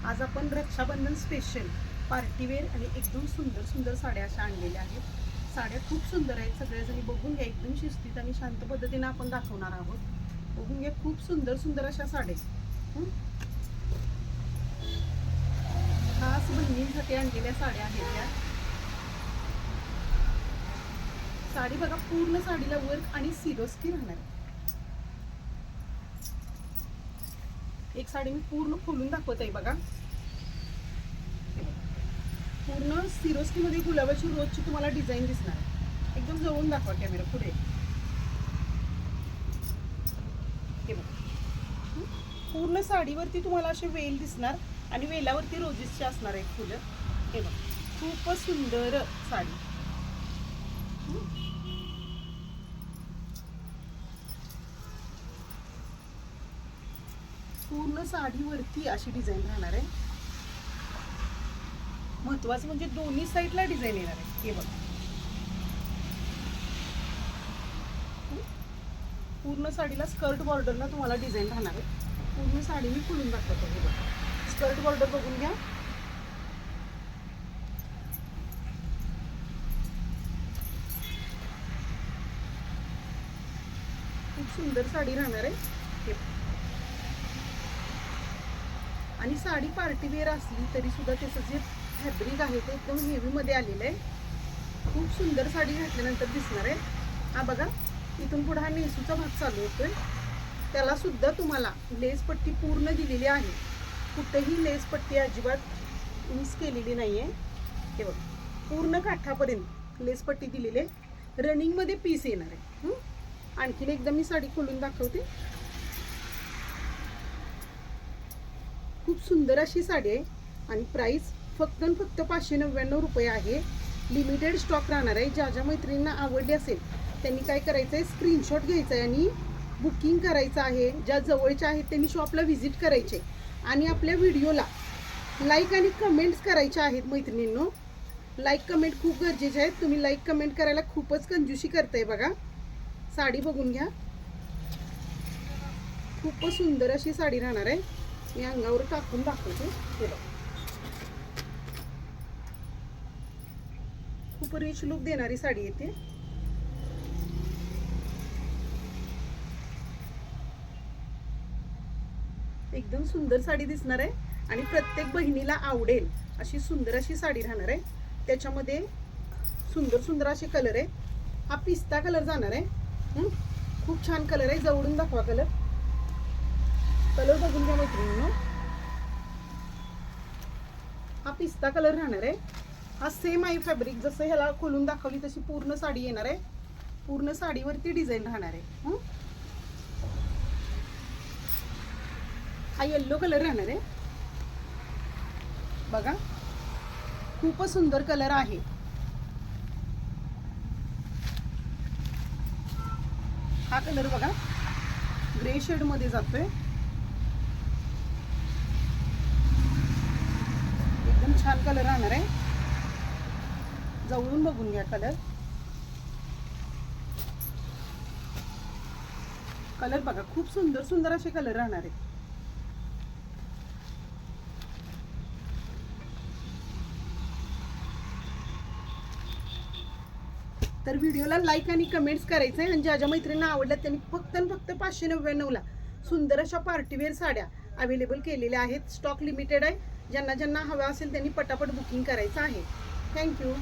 आज आपण Rakshabandhan special party wear आणि एकदम सुंदर सुंदर साड्या अशा आणलेल्या आहेत। साड्या खूप सुंदर आहेत, सगळ्याजणी बघून घ्या। एकदम शिस्तीत आणि शांत पद्धतीने आपण दाखवणार आहोत। बघून घ्या, खूप सुंदर सुंदर अशा साड्या खास बहिणींसाठी आणलेल्या साड्या आहेत या। साडी बघा, पूर्ण साडीला वर्क आणि सिरोस्की राहणार आहे। एक साडी मी पूर्ण खोलून दाखवत आहे बघा। पूर्ण सिरोस्की मध्ये गुलाबाची रोजची तुम्हाला डिझाईन दिसणार आहे। एकदम जवळून दाखवा कॅमेरा पुढे। हे बघा, पूर्ण साडीवरती तुम्हाला असे वेल दिसणार आणि वेलावरती रोजेसचे असणार आहेत फुलं। हे बघा, खूपच सुंदर साडी। पूर्ण साडीवरती अशी डिझाईन राहणार आहे। महत्वाचं म्हणजे दोन्ही साईडला डिझाईन येणार आहे। हे बघा, पूर्ण साडीला स्कर्ट बॉर्डरला तुम्हाला डिझाईन राहणार आहे। पूर्ण साडी मी खुलून दाखवतो। हे बघा, स्कर्ट बॉर्डर बघून घ्या। खूप सुंदर साडी राहणार आहे। आणि साडी पार्टीवेअर असली तरी सुद्धा त्याचं जे फॅब्रिक आहे ते एकदम हेवी मध्ये आलेलं आहे। खूप सुंदर साडी घातल्यानंतर दिसणार आहे। हा बघा, इथून पुढे हा नेसूचा भाग चालू होतोय। त्याला सुद्धा तुम्हाला लेस पट्टी पूर्ण दिलेली आहे। कुठेही लेस पट्टी अजिबात मिस केलेली नाहीये। हे बघा, पूर्ण काठापर्यंत लेस पट्टी दिलेली आहे। रनिंग मध्ये पीस येणार आहे। आणखीन एकदा मी साडी खोलून दाखवते। खूप सुंदर अशी साडी आहे आणि प्राइस फक्त 599 रुपये आहे। लिमिटेड स्टॉक राहणार आहे। ज्या ज्या मैत्रिणींना आवडली असेल त्यांनी काय करायचं आहे, स्क्रीनशॉट घ्यायचा आहे आणि बुकिंग करायचं आहे। ज्या जवळच्या आहेत त्यांनी शॉपला व्हिजिट करायचे आणि आपल्या व्हिडिओला लाईक आणि कमेंट्स करायच्या आहेत। मैत्रिणींनो, लाईक कमेंट खूप गरजेचे आहेत। तुम्ही लाईक कमेंट करायला खूपच कंजूसी करताय बघा। साडी बघून घ्या, खूपच सुंदर अशी साडी राहणार आहे। मी अंगावर टाकून दाखवते। खूप रिच लुक देणारी साडी येते। एकदम सुंदर साडी दिसणार आहे आणि प्रत्येक बहिणीला आवडेल अशी सुंदर अशी साडी राहणार आहे। त्याच्यामध्ये सुंदर सुंदर असे कलर आहे। हा पिस्ता कलर जाणार आहे। खूप छान कलर आहे। जवळून दाखवा कलर। कलर बघून घ्या मैत्रिणींनो, हा पिस्ता कलर राहणार आहे। हा सेम आहे फॅब्रिक, जसं ह्याला खोलून दाखवली तशी पूर्ण साडी येणार आहे। पूर्ण साडीवरती डिझाईन राहणार आहे। हा येल्लो कलर राहणार आहे बघा, खूपच सुंदर कलर आहे। हा कलर बघा, ग्रे शेड मध्ये जातोय। एकदम छान कलर राहणार आहे। जवळून बघून घ्या कलर। कलर बघा, खूप सुंदर सुंदर असे कलर राहणार आहे। तर व्हिडिओला लाईक आणि कमेंट्स करायचं आहे आणि ज्या ज्या मैत्रिणींना आवडल्या त्यांनी फक्त 599 ला सुंदर अशा पार्टीवेअर साड्या अवेलेबल केलेल्या आहेत। स्टॉक लिमिटेड आहे। ज्यांना ज्यांना हवा असेल त्यांनी पटापट बुकिंग करायचं आहे। थँक्यू।